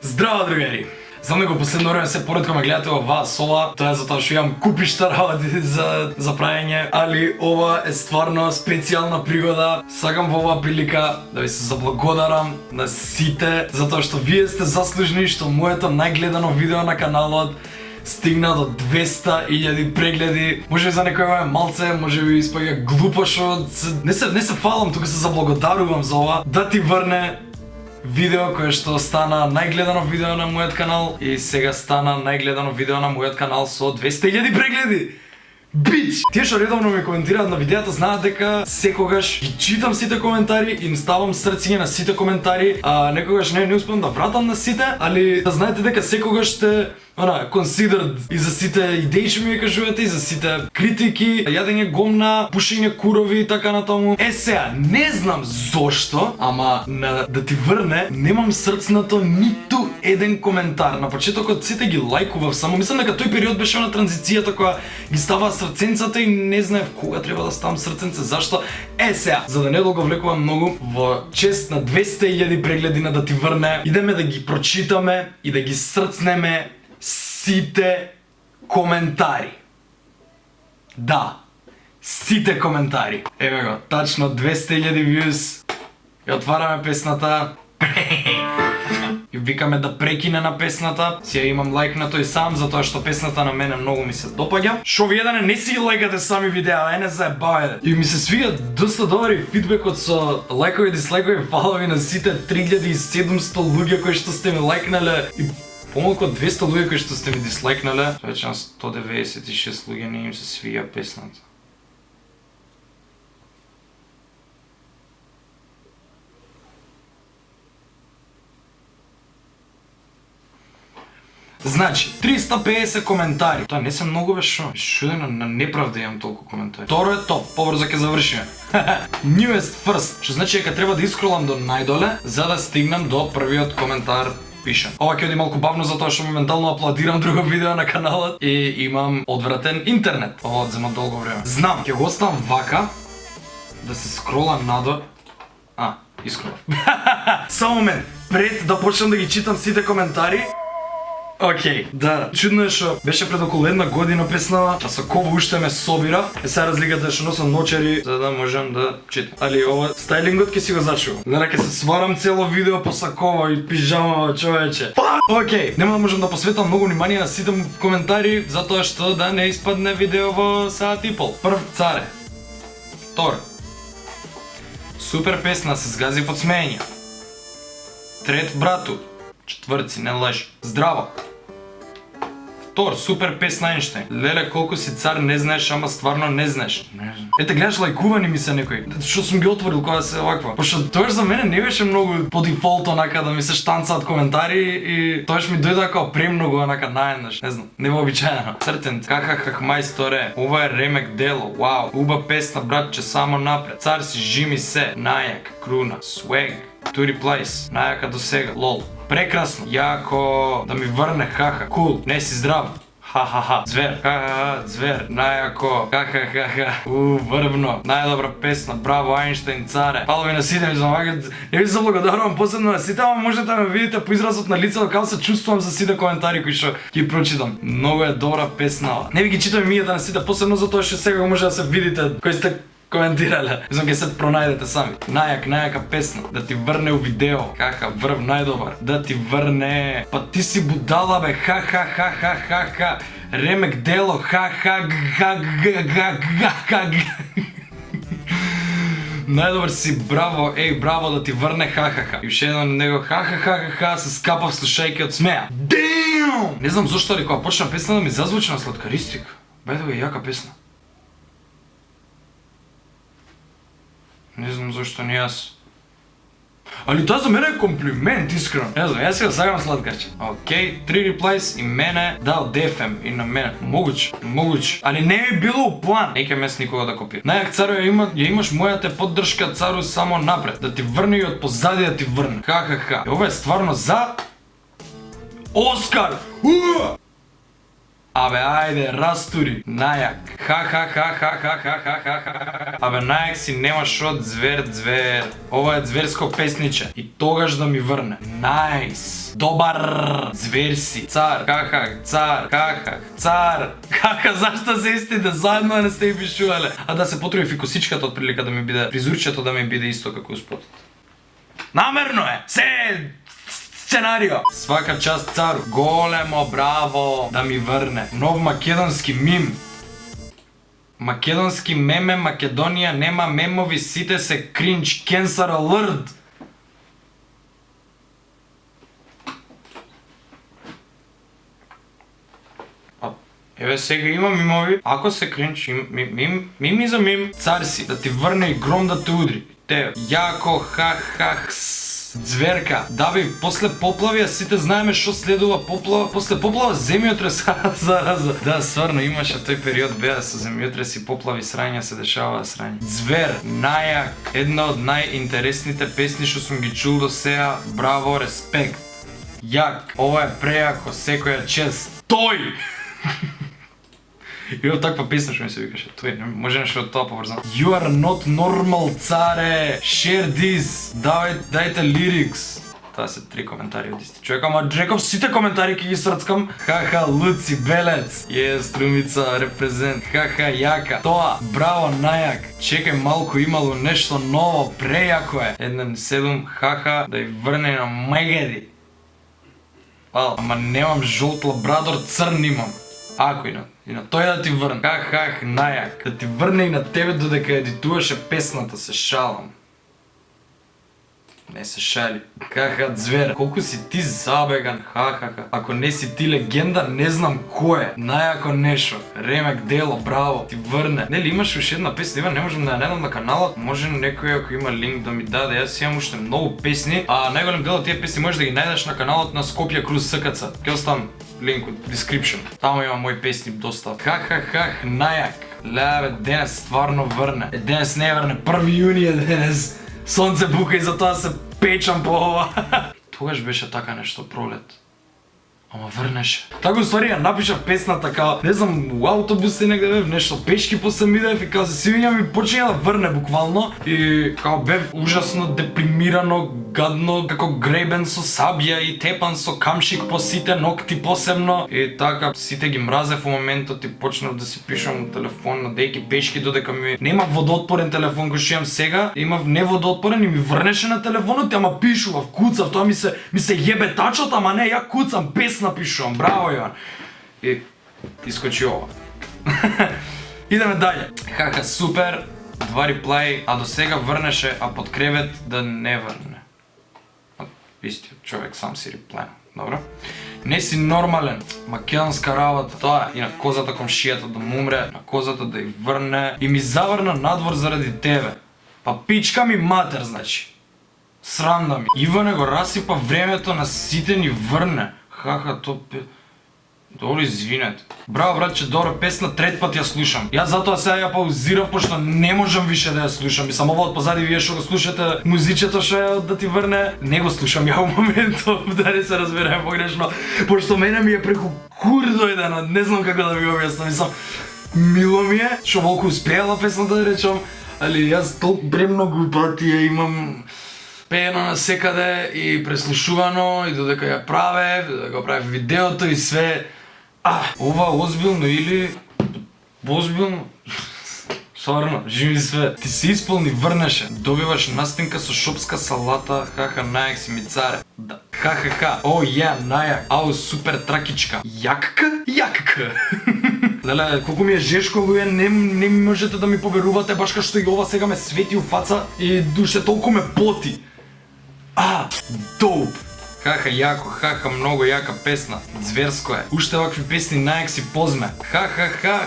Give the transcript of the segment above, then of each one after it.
Здраво, другари! Знам дека последно време се поредко ме гледате ова сола, тоа е затоа што имам купишта работи за правење, али ова е стварно специјална пригода. Сакам во оваа прилика да ви се заблагодарам на сите, затоа што вие сте заслужни што моето најгледано видео на каналот стигна до 200.000 прегледи. Може би за некој е малце, може би испаѓа глупо што не се фалам, тука се заблагодарувам за ова, да ти врне видео кое што стана најгледано видео на мојот канал и сега стана најгледано видео на мојот канал со 200.000 прегледи. Бич! Тие што редовно ми коментираат на видеата знаат дека секогаш ги читам сите коментари, им ставам срциње на сите коментари, а некогаш не успеам да вратам на сите, али да знаете дека секогаш сте considered и за сите идеи што ми ја кажувате, и за сите критики, јадење гомна, пушење курови и така натаму. Сега, не знам зошто, ама да ти врне, немам срцнато ниту еден коментар. На почетокот сите ги лајкував, само мислам дека тој период беше на транзицијата која ги ставаа срценцата и не знаев кога треба да ставам срценце, зашто. Сега, за да не го влекувам многу, во чест на 200.000 прегледи на да ти врне, идеме да ги прочитаме и да ги срцнеме сите коментари. Да, сите коментари. Еве го, тачно 200.000 views. И отвараме песната. И викаме да прекине на песната. Си ја имам лајкнато и сам, затоа што песната на мене многу ми се допаѓа. Шо вие да не си ги лајкате сами видеа, не заебавајте. И ми се свија доста добри фидбекот со лајкови, дислајкови, фалови на сите 3700 луѓе кои што сте ми лајкнале и помалку од 200 луѓе кои што сте ми дислајкнале. Веќе на 196 луѓе не им се свија песната. Значи, 350 коментари. Тоа не се многу бе шо. Шуден на неправда имам толку коментари. Второ е топ, побрзо ќе завршиме. Newest first, што значи дека треба да искролам до најдоле за да стигнам до првиот коментар. Пишем. Ова ќе оди малку бавно затоа што моментално апладирам друго видео на каналот и имам одвратен интернет. Ова одзема долго време. Знам, ќе го оставам вака да се скролам надоле. Искролав. Само момент, пред да почнам да ги читам сите коментари. Океј, да, чудно е што беше пред околу една година песнава, а со ково уште ме собира. Сега разликата е што носам ночери за да можам да читам. Али ова стајлингот ќе си го зачувам. Не ќе се сварам цело видео по сакова и пижама, човече. Океј, нема да можам да посветам многу внимание на сите коментари затоа што да не испадне видео во саат и пол. Прв, Царе. Втор. Супер песна, се згази под смеење. Трет, Брату. Четврци, не лажи. Здраво. Втор, супер песна Einstein. Леле, колку си цар, не знаеш, ама стварно не знаеш. Ете, гледаш, лајкувани ми се некои. Што сум ги отворил кога се оваква. Пошто тоа за мене не беше многу по дефолт онака да ми се штанцаат коментари и тоаш ми дојде како премногу онака наеднаш. Не знам, невообичаено. Цртен, кахахах мајсторе, ова е ремек дело, вау. Уба песна, братче, само напред. Цар си, жими се, најак, круна, swag. Тури плайс, најака до сега, лол. Прекрасно, јако, да ми врне, хаха, кул, не си здрав. Ха-ха-ха, звер, ха-ха-ха, звер, најако, ха-ха-ха-ха, врбно, најдобра песна, браво, Einstein, царе. Фалови на сите ми замагат, не ви се благодарувам посебно на сите, ама можете да ме видите по изразот на лицето како се чувствувам за сите коментари кои што ги прочитам. Многу е добра песна. Не ви ги читам имијата на сите, посебно затоа што сега може да се видите кои сте коментирале. Мислам ќе се пронајдете сами. Најака песна. Да ти врне у видео. Хаха, врв најдобар. Да ти врне. Па ти си будала бе. Ха. Ремек дело. Ха. Најдобар си, браво, браво да ти врне ха. И уште едно него ха се скапав слушајќи од смеа. Damn! Не знам зошто, али кога почна песна да ми зазвучи на сладкаристик. Бајде е јака песна. Не знам зашто не јас. Али тоа за мене е комплимент, искрено. Не знам, јас си го сакам сладкарче. Океј, 3 реплайс и мене дал дефем и на мене. Могуч. Али не ми било у план. Неќе мес никога да копира. Најак цару ја имаш мојата поддршка, цару, само напред. Да ти врне и од позади да ти врне. Ха. Ова е стварно за Оскар. Абе, ајде, растури. Најак. Ха. Абе, најак си нема шот, звер. Ова е зверско песниче. И тогаш да ми врне. Најс. Добар. Звер си. Цар. Цар. Хаха, зашто се истите заедно не сте и пишувале? А да се потруи фикосичката од прилика да ми биде, фризурчето да ми биде исто како успот. Намерно е! Сценарио! Свака част цару. Големо браво да ми врне. Нов македонски мим. Македонски меме, Македонија нема мемови, сите се кринч, кенсар алърт. Еве сега има мимови, ако се кринч, мими за мим. Цар си, да ти врне и гром да те удри. Те, јако, зверка. Да бе, после поплави, а сите знаеме што следува поплава. После поплава земјотрес, зараза. Да, стварно имаше тој период беа со земјотрес и поплави, срања се дешава срање. Звер, најак, една од најинтересните песни што сум ги чул до сега. Браво, респект. Јак, ова е прејако, секоја чест. Тој! Има таква песна што ми се викаше, тој, може нешто од тоа поврзано. You are not normal, царе! Share this! Дајте lyrics! Таа се 3 коментари од исти човек, ама реков сите коментари ќе ги срцкам. Хаха, Луци, Белец! Струмица, репрезент. Хаха, јака. Тоа, браво, најак. Чекај малку, имало нешто ново, прејако е. 1-7, хаха, да ја врне на мајгади. Ама немам жолт лабрадор, црн имам. Ако и на тој да ти врне. Хах, најак. Да ти врне и на тебе додека едитуваше песната, се шалам. Не се шали. Хаха, звер. Колку си ти забеган, хаха. Ако не си ти легенда, не знам кој е. Најако нешто. Ремек дело, браво. Ти врне. Нели имаш уште една песна, Иван, не можам да ја најдам на каналот. Може некој ако има линк да ми даде. Јас имам уште многу песни, а најголем дел од тие песни можеш да ги најдеш на каналот на Скопје Круз СКЦ. Ќе оставам линк од description. Таму има мои песни доста. Хах, најак. Леве, денес стварно врне. Денес не врне, 1 јуни е денес. Сонце бука и затоа се печам по ова. Тогаш беше така нешто пролет. Ама врнеше. Така уствари ја напишав песната као, не знам, у автобус и негде бев, нешто пешки после идев и као се сивиња ми почиња да врне буквално. И као бев ужасно депримирано, гадно, како гребен со сабија и тепан со камшик по сите ногти посебно. И така сите ги мразев во моментот и почнав да си пишам на телефон на дејки пешки додека ми немав водоотпорен телефон кој што имам сега, имав неводоотпорен и ми врнеше на телефонот, ама пишував, куцав, тоа ми се јебе тачот, ама не, ја куцам, песна пишувам, браво Јован. И искочи ова. Идеме далje. Хаха, супер, 2 реплаи, а до сега врнеше, а под кревет да не врне. Истиот човек сам си реплајна. Добро. Не си нормален, македонска работа. Тоа и на козата комшијата да му умре, на козата да ја врне и ми заврна надвор заради тебе. Па пичка ми матер, значи. Срам да ми. Иване го расипа времето на сите ни врне. Хаха, то Добро, извинете. Браво, братче, добра песна, трет пат ја слушам. Јас затоа сега ја паузирав, пошто не можам више да ја слушам. И само ова од позади вие што го слушате музичето што е да ти врне, не го слушам ја во моментов, да не се разбереме погрешно. Пошто мене ми е преку кур дојдено, не знам како да ви објаснам. Мислам, мило ми е, што волку успеала песната да речам, али јас толку премногу пати ја имам пеено на секаде и преслушувано и додека ја правев, додека правев видеото и све. Ова озбилно или озбилно? Сварно, живи све. Ти се исполни, врнеше. Добиваш настинка со шопска салата, хаха, најак си ми царе. Да. Ха, о ја, најак. Ау, супер тракичка. Јакка? Јакка. Леле, колку ми е жешко, не можете да ми поверувате, баш кај што и ова сега ме свети у фаца и душе толку ме поти. Доуп. Хаха, јако, хаха, многу јака песна. Зверско е. Уште вакви песни најак си позме. Ха,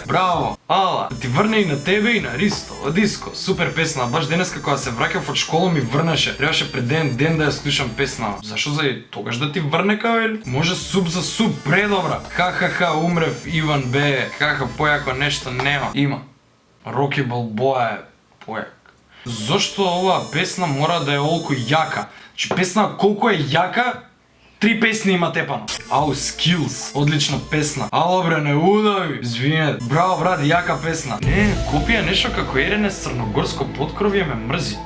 браво. Ала, да ти врне и на тебе и на Ристо, Диско. Супер песна. Баш денеска кога се враќав од школа ми врнеше. Требаше пред ден да ја слушам песна. Зашо за тогаш да ти врне као или? Може суп за суп, предобра. Ха, умрев Иван бе. Хаха, појако нешто нема. Има. Роки Балбоа е појак. Зошто оваа песна мора да е олку јака? Че песна колку е јака, 3 песни има тепано. Ау, Skills, одлична песна. Ало бре, не удави. Извине. Браво брат, јака песна. Не, копија нешто како Ерене с црногорско поткровје ме мрзи.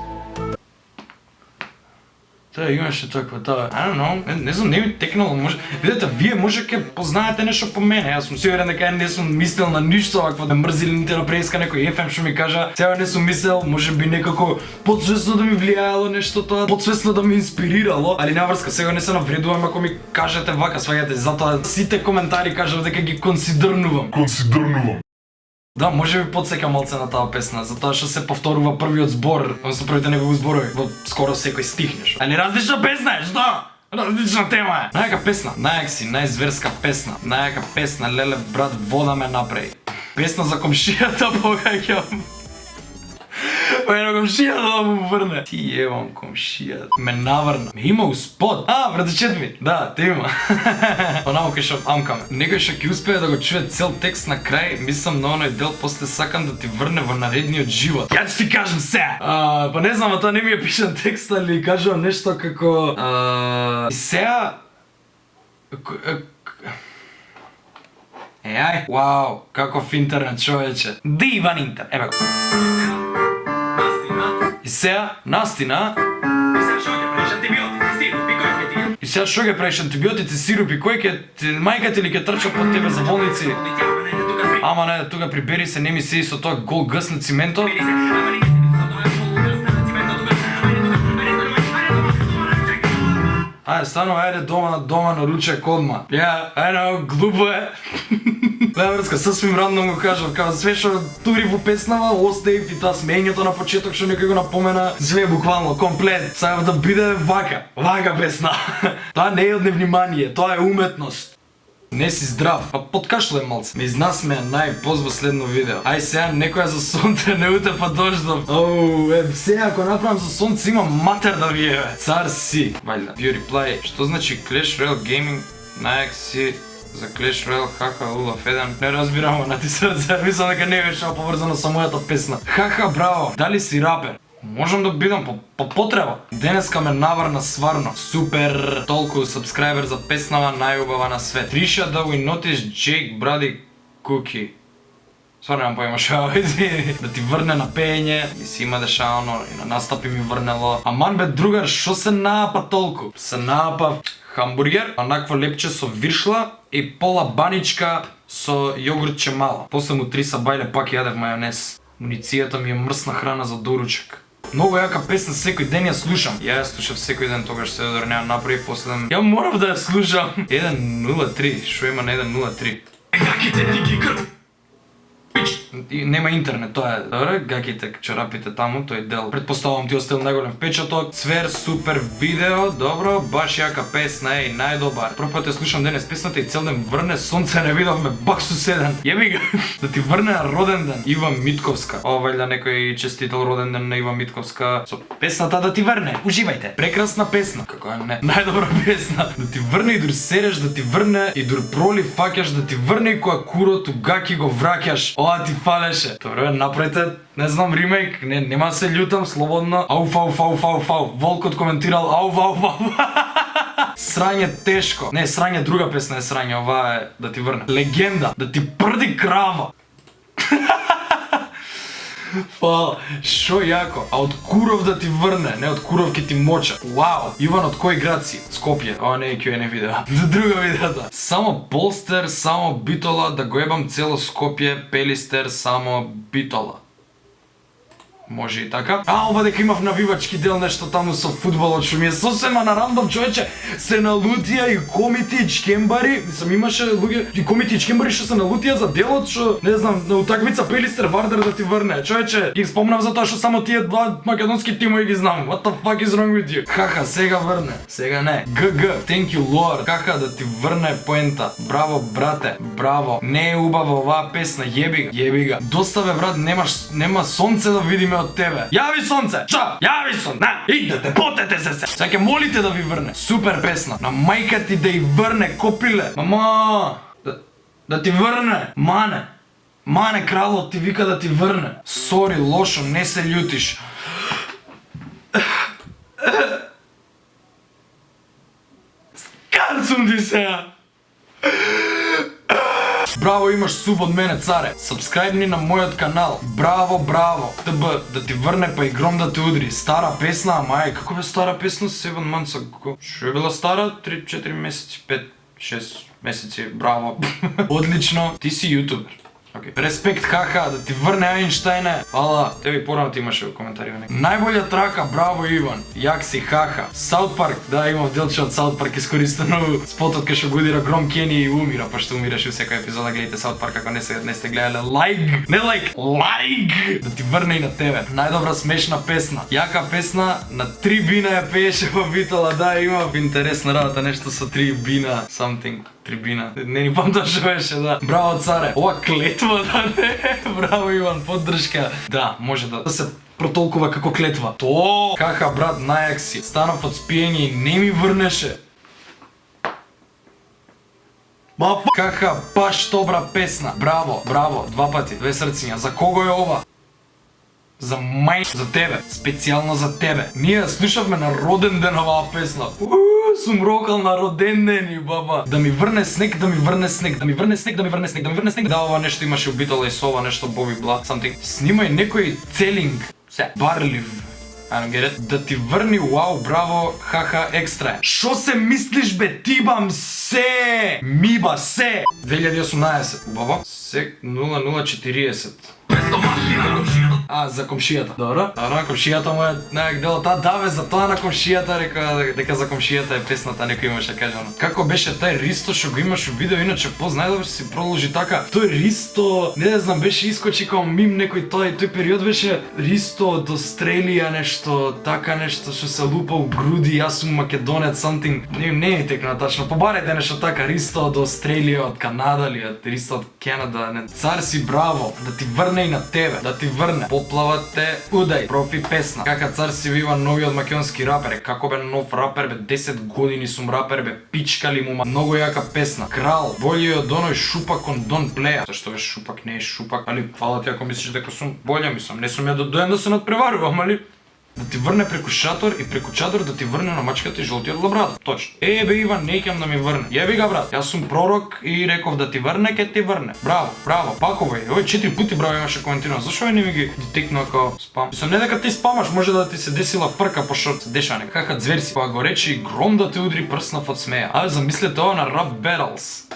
Таа имаше таква, таа, I don't know, не знам, не ми текнало, може, видете, вие може ке познаете нешто по мене, јас сум сигурен дека не сум мислел на ништо вакво да мрзи или нити да преиска некој FM што ми кажа, сега не сум мислел, може би некако подсвесно да ми влијаело нешто тоа, подсвесно да ми инспирирало, али наврска, сега не се навредувам ако ми кажете вака, сваѓате, затоа сите коментари кажав дека ги консидернувам. Да, може би подсекам малце на таа песна, затоа што се повторува првиот збор, односно првите негови зборови во скоро секој стих нешто. Али различна песна е, што? Различна тема е. Најака песна, најакси, најзверска песна, најака песна, леле брат, вода ме направи. Песна за комшијата погаѓам. Едно комшија да му врне. Ти ебам комшија. Ме наврна. Ме има успод. Братчет ми. Да, те има. Онамо кај шо амкаме. Некој што ќе успее да го чуе цел текст на крај, мислам на оној дел после сакам да ти врне во наредниот живот. Ја ќе ти кажам се. Па не знам, тоа не ми е пишан текст, али кажувам нешто како и сега ај, вау, каков интернет, човече. Диван интернет. Еве го. И сега, настина... И сега шо ќе правиш антибиотици, сиропи, кој ќе... Мајка ти ли ќе трча под тебе за болници? Ама не, тука прибери се, не ми се и со тоа гол гъс на циментот. Ајде, станува, ајде дома на ручек одма. Ајде, глупо е. Леврска, сасвим рандом го кажав, као све што тури во песнава, остаив и таа смењето на почеток што некој го напомена, све буквално, комплет. Сега да биде вака песна. Тоа не е од невнимание, тоа е уметност. Не си здрав, па подкашлуjem малце. Ме изнасмеа најпозвоследно видео. Ај сега некоја за сонце не утепа дождов. Сега ако направам за сонце има матер да ви еве. Цар си. Вајда. View reply. Што значи Clash Royale Gaming? Најак си за Clash Royale хаха Улав 1. Не разбирам на ти срце. Мислам дека не беше поврзано со мојата песна. Хаха браво. Дали си рапер? Можам да бидам по потреба. Денеска ме наврна сварно. Супер, толку сабскрајбер за песнава најубава на свет. Триша да we notice Jake Brady Cookie. Сварно немам појма шо, извини. Да ти врне на пење, ми си има дешавано и на настапи ми врнело. Аман бе другар, шо се наапа толку? Се наапав хамбургер, онакво лепче со виршла и пола баничка со јогуртче мало. После му 3 сабајле пак јадев мајонез. Муницијата ми е мрсна храна за доручек. Многу јака песна, секој ден ја слушам. Ја слушав секој ден, тогаш се не направи последен. Ја морав да ја слушам. 1.03, шо има на 1.03? Гаките ти ги грб. Нема интернет, тоа е. Добре, гаките, чорапите таму, тој дел. Предпоставувам ти оставил најголем впечаток. Цвер, супер видео, добро, баш јака песна, најдобар. Прв пат ја слушам денес песната и цел ден врне, сонце не видовме, бак суседен. Јеби га, да ти врне на роден ден. Ива Митковска. Вајда некој честител роден ден на Ива Митковска. Со песната да ти врне. Уживајте. Прекрасна песна. Како е не? Најдобра песна. Да ти врне и дур сереш, да ти врне и дур проли фаќаш, да ти врне и која курото гаки го враќаш. Ова ти фалеше. Добре, направите, не знам, ремейк, нема се љутам, слободно. Ау. Волкот коментирал ау. Срање тешко. Не, срање друга песна е срање, ова е да ти врне. Легенда, да ти прди крава. Фала, шо јако. А од Куров да ти врне, не од Куров ке ти моча. Вау, Иван од кој град си? Скопје. Ова не е Q&A видео. Друга видеото. Само Полстер, само Битола, да го ебам цело Скопје, Пелистер, само Битола. Може и така. Ова дека имав навивачки дел нешто таму со фудбалот, што ми е сосема на рандом, човече. Се налутија и комити и чкембари. Мислам, имаше луѓе и комити и чкембари што се налутија за делот што, не знам, на утакмица Пелистер Вардар да ти врне. Човече, ги спомнав за тоа што само тие два македонски тимови ги знам. What the fuck is wrong with you? Хаха, сега врне. Сега не. GG, thank you Lord. Хаха да ти врне поента. Браво, брате. Браво. Не е убава оваа песна. Јеби га. Доста бе, брат, нема сонце да видиме од тебе. Јави сонце! Чо? Јави сонце! На, идете, потете се! Сега ќе молите да ви врне. Супер песна. На мајка ти да и врне, копиле. Мама! Да ти врне. Мане, кралот ти вика да ти врне. Сори, лошо, не се љутиш. сум ти сега. Браво, имаш суб од мене, царе. Сабскрайбни на мојот канал. Браво, браво. ТБ, да ти врне па и гром да те удри. Стара песна, мај, како бе стара песна? 7 months ago. Шо е била стара? 3-4 месеци, 5-6 месеци. Браво. Одлично. Ти си ютубер. Okay. Респект, хаха, да ти врне Айнштайне. Фала, тебе порано ти имаше во коментари. Најболја трака, браво Иван. Јак си, хаха. Саут Парк, да, имав делче од Саут Парк искористено. Спотот кај што го удира Гром Кени и умира, па што умираше во секоја епизода. Гледайте Саут Парк ако не сте гледале. Лайк! Не лайк! Лайк! Да ти врне и на тебе. Најдобра смешна песна. Јака песна, на 3 бина ја пееше во Битола. Да, имав интересна работа, нешто со 3 бина, something. Трибина. Не ни памтам што беше, да. Браво, царе. Ова клетва, да не. Браво, Иван, поддршка. Да, може да се протолкува како клетва. То! Хаха, брат, најак си. Станав од спиење и не ми врнеше. Хаха, баш добра песна. Браво, браво, 2 пати, 2 срциња. За кого е ова? За мај, за тебе, специјално за тебе. Ние слушавме на роден ден оваа песна. Сум рокал на роден ден и баба. Да ми врне снег, да ми врне снег, да ми врне снег, да ми врне снег, да ми врне снег. Да, ова нешто имаше у Битола и со ова нешто Боби Бла, something. Снимај некој целинг, барлив. I don't get it. Да ти врни, вау, браво, хаха, екстра. Шо се мислиш бе, тибам се, миба се. 2018, баба, сек 0040. За комшијата. Добро. Добро, комшијата му е најак дел. Да бе, за тоа на комшијата река дека за комшијата е песната, некој имаше каже оно. Како беше тај Ристо што го имаш у видео, иначе познајдоваш си продолжи така. Тој Ристо, не знам, беше искочи како мим некој тој период беше Ристо од Австралија нешто, така нешто што се лупа у груди, јас сум македонец, something. Не е текна тачно. Побарете нешто така, Ристо од Австралија, од Канада ли, Ристо од Канада, не. Цар си, браво, да ти врне и на тебе, да ти врне. Поплават те, удај, профи песна. Кака цар си бива новиот македонски рапер. Како бе нов рапер бе, 10 години сум рапер бе, пичкали му ма. Многу јака песна. Крал, бољи од оној шупак кон Дон Плеја. Зашто бе шупак, не е шупак. Али, фала ти ако мислиш дека сум болја, мислам. Не сум ја дојден да се надпреварувам, али? Да ти врне преку шатор и преку чадор да ти врне на мачката и жолтиот лабрадор. Точно. Бе Иван, не икам да ми врне. Јеби га брат, јас сум пророк и реков да ти врне, ке ти врне. Браво, браво, паковај. Овој 4 пати браво имаше коментирано. Зашо не ми ги детекнува како спам? Мислам, не дека ти спамаш, може да ти се десила фрка, пошто се деша нека. Кака звер си. Па го речи гром да те удри прснав од смеја. Абе, замислете ова на Rap Battles.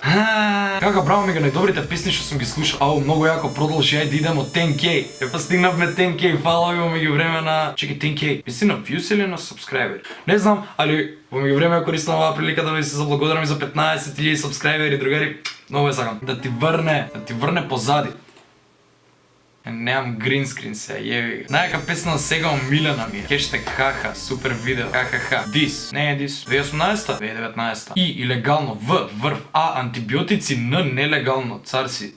Кака браво ми га најдобрите песни што сум ги слушал. Ау, многу јако продолжи, ајде идемо 10K. Епа стигнавме 10K, фала имаме ги време на... Чекай, 10K. Мисли на views или на subscriber? Не знам, али во меѓувреме користам оваа прилика да ви се заблагодарам за 15,000 subscriberi, другари. Многу е сакам. Да ти врне позади. Немам green screen сега, јеви га. Најака песна на сега омилена ми е. Хештег хаха, супер видео, хаха. Дис, не е дис. 2018-та, 2019-та. И илегално, В, врв, А, антибиотици, Н, нелегално, цар си.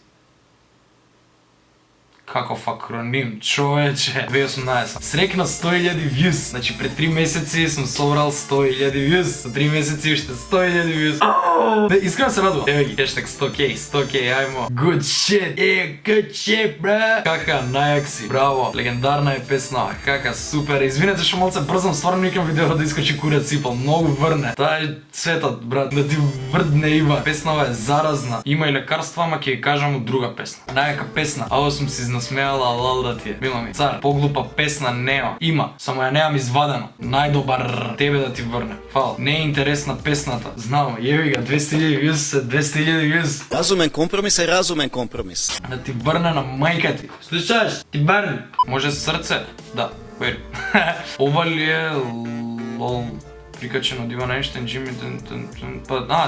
Каков акроним, човече. 2018. Срекна 100,000 views. Значи пред 3 месеци сум собрал 100,000 views. За 3 месеци уште 100,000 views. Искрено се радувам. Еве ги, хештег 100K, ајмо. Good shit, good shit, бра. Кака, најак си. Браво. Легендарна е песна. Кака, супер. Извинете што малце брзам, стварно никам видео да искочи курец сипал. Многу врне. Таа е светот, брат. Да ти врдне има. Песнава е заразна. Има и лекарства, ама ќе ја кажам од друга песна. Најака песна. Ао сум си насмеала, лал да ти е. Мила ми, цар, поглупа песна нема. Има, само ја немам извадено. Најдобар тебе да ти врне. Фал. Не е интересна песната. Знам, јеви га, 200,000 views, 200,000 views. Разумен компромис е разумен компромис. Да ти врне на мајка ти. Слушаш? Ти врне. Може срце? Да, вери. Ова ли е лол прикачено од Иван Айнштайн, Джими,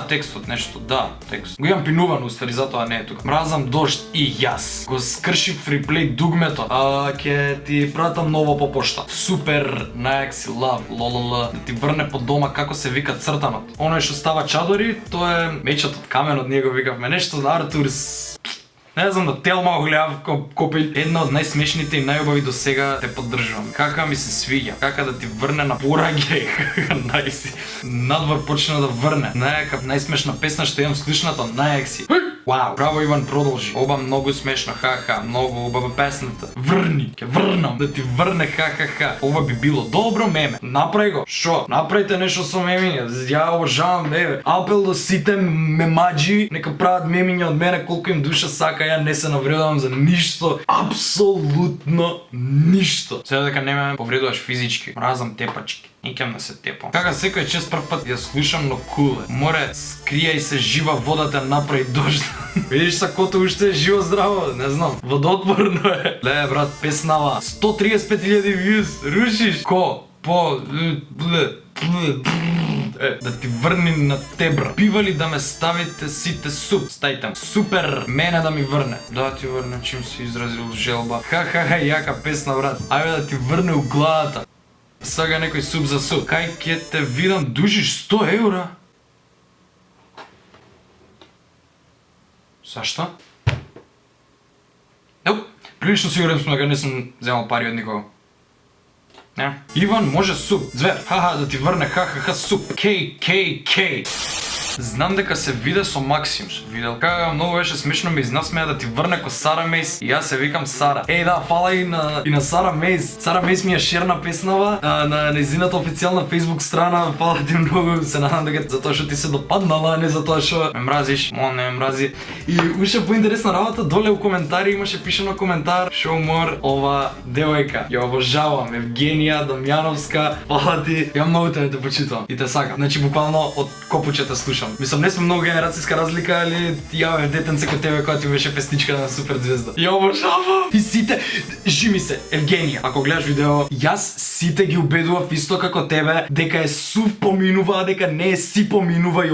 текстот нешто, да, текст. Го имам пинувано устари, затоа не е тука. Мразам дожд и јас. Го скршив реплей дугмето. Ке ти пратам ново по пошта. Супер, најак си, лав, лолол. Да ти врне по дома како се вика цртанот. Оној што става чадори, тоа е мечот од каменот, ние го викавме. Нешто на Артурс. Не знам, да Телма го гледав копил. Една од најсмешните и најубави до сега те поддржувам. Кака ми се свиѓа. Кака да ти врне на пораѓај. Најси. Надвор почна да врне. Најака, најсмешна песна што имам слушната, најак си. Вау, браво Иван, продолжи. Оба многу смешно, ха-ха, многу убава песната. Врни, ќе врнам, да ти врне, ха-ха-ха. Ова би било добро меме. Направи го. Шо? Направите нешто со мемиња. Ја обожавам, апел до сите мемаджи, нека прават мемиња од мене колку им душа сака, ја не се навредувам за ништо. Апсолутно ништо. Сега дека не ме повредуваш физички. Мразам тепачки. Никам да се тепам. Кака секој чест прв пат ја слушам, но куле. Море, скријај се жива водата, направи дожд. Видиш сакото уште е живо здраво, не знам. Водотворно е. Ле, брат, песнава. 135.000 views. Рушиш. Ко? По... да ти врни на тебра. Пивали да ме ставите сите суп. Стајте. Супер. Мене да ми врне. Да ти врне, чим си изразил желба. Ха-ха-ха, јака песна, брат. Ајде да ти врне у главата. Сега некој суп за суп. Кај ќе те видам дужиш 100 евра? Зашто? Прилично сигурен сум дека не сум земал пари од никого. Не. Иван може суп. Звер. Ха-ха, да ти врне ха-ха-ха суп. Кей. Знам дека се виде со Максимс. Видел како многу беше смешно ме изнасмеа да ти врне ко Сара Мейс и јас се викам Сара. Да, фала и на Сара Мейс. Сара Мейс ми ја шерна песнава на нејзината официјална Facebook страна. Фала ти многу. Се надам дека затоа што ти се допаднала, а не затоа што ме мразиш. Он не ме мрази. И уште поинтересна работа, доле у коментари имаше пишано коментар: "Шо умор ова девојка. Ја обожавам, Евгенија Дамјановска. Фала ти. Ја многу те почитувам и те сакам." Значи буквално од копуче слушам. Мислам, не сме многу генерацијска разлика, али ја бе детенце ко тебе која ти беше песничка на Супер звезда. Ја обожавам! И сите, жими се, Евгенија, ако гледаш видео, јас сите ги убедував исто како тебе, дека е сув поминува, дека не е си поминува и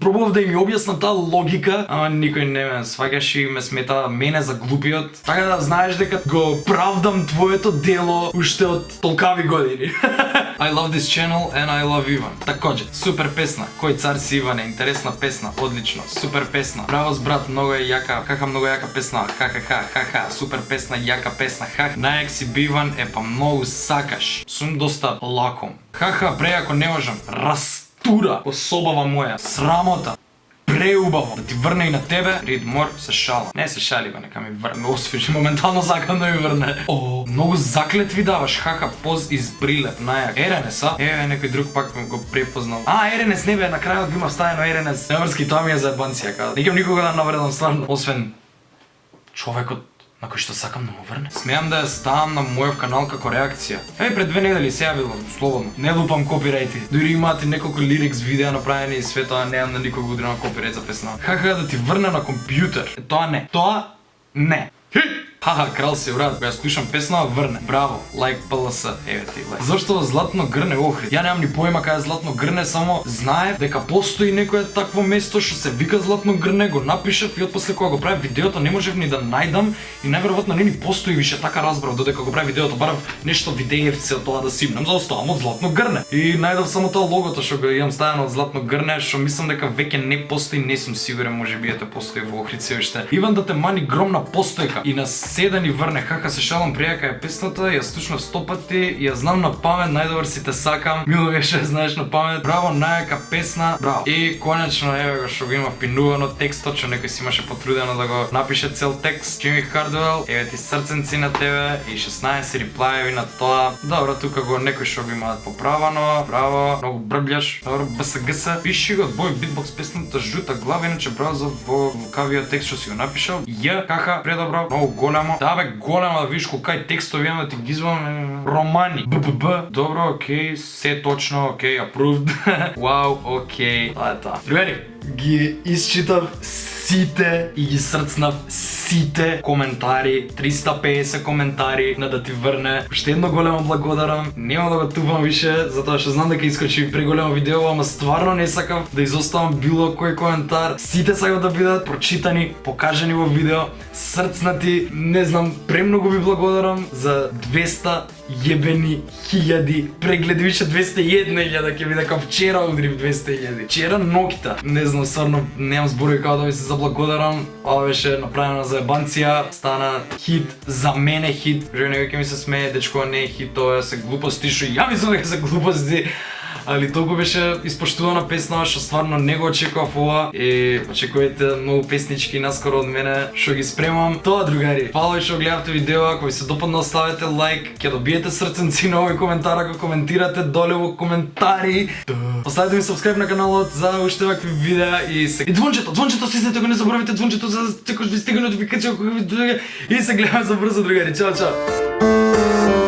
пробував да им објаснам таа логика, ама никој не ме сваќаш и ме смета мене за глупиот. Така да знаеш дека го правдам твоето дело уште од толкави години. I love this channel and I love Ivan. Такоđe, супер песна. Кој цар си Иване, интересна песна, одлично, супер песна. Браво брат, многу е јака, хаха, многу јака песна, ха-ха, супер песна, јака песна, најак си Биван, па многу сакаш. Сум доста лаком. Ха-ха, прејако не можам, растура, особава моја, срамота. Преубаво, да ти врне и на тебе, Ридмор се шала. Не се шали, бе, нека ми врне, освежи, моментално сакам да ми врне. Многу заклетви даваш, хаха, поз избрилеп, најак. Еренес, некој друг пак го препознал. Еренес, не бе, на крајот ги има вставено Еренес. Немрски, тоа ми е заебанција, не кем никога да навредам стварно, освен човекот на кој што сакам да му врне. Смеам да ја ставам на мојов канал како реакција. Пред 2 недели се јавила, слободно. Не лупам копирајти. Дури имаат и неколку лирикс видеа направени и све тоа, неам на никога удрено копирајт за песна. Хаха, да ти врне на компјутер. Тоа не. Хаха, крал си, брат, кога слушам песна, врне. Браво, лайк ПЛС, ти лайк. Зашто Златно грне, ја немам ни поима кај Златно грне, само знаев дека постои некое такво место што се вика Златно грне, го напишав и отпосле кога го правев видеото не можев ни да најдам и најверојатно не ни постои више, така разбрав, додека го правев видеото, барав нешто видеевце од тоа да симнам, заоставам од Златно грне. И најдов само тоа логото што го имам ставено од Златно грне, што мислам дека веќе не постои, не сум сигурен, можеби ете постои во Охридски уште. Иван да те мани громна постојка и на седен и врне, хаха, се шалам прејака е песната, ја слушнав 100 пати, ја знам на памет, најдобар си те сакам, мило беше знаеш на памет, браво, најака песна, браво. И конечно, еве го што го има впинувано текстот, што некој си имаше потрудено да го напише цел текст, Джими Хардуел, еве ти срценци на тебе и 16 реплаеви на тоа. Добро, тука го некој што го има поправано, браво, многу брбљаш, добро, БСГС, пиши го од бој битбокс песната жута глава, иначе браво за лукавиот текст што си го напишал. Хаха, предобро, многу големо. Да бе, големо да видиш колкај текстови имам да ти ги извам, романи. БББ, добро, окей, се точно, окей, approved. Вау, окей, тоа е тоа. Другари, ги исчитав сите и ги срцнав сите коментари, 350 коментари на да ти врне. Уште едно големо благодарам. Нема да го тупам више, затоа што знам дека искочи преголемо видео, ама стварно не сакав да изоставам било кој коментар. Сите сакав да бидат прочитани, покажани во видео, срцнати. Не знам, премногу ви благодарам за 200 јебени хиљади прегледи, више 201.000 ќе биде како вчера удрив 200.000. Вчера ноќта, не знам, стварно немам зборови како да ми се заблагодарам. Ова беше направено за ебанција, стана хит, за мене хит. Жо некој ќе ми се смее, дечко не е хит, тоа се глупости, што ја мислам дека се глупости. али толку беше испоштувана песна што стварно не го очекував ова и очекувате многу песнички наскоро од мене што ги спремам. Тоа другари, фала ви што гледавте видео, ако ви се допадна оставете лайк, ќе добиете срценци на овој коментар ако коментирате доле во коментари. Поставете ми subscribe на каналот за уште вакви видеа и звончето стиснете го, не заборавите звончето за да секогаш ви стига нотификација кога ви доаѓа и се гледаме за брзо другари. Чао, чао.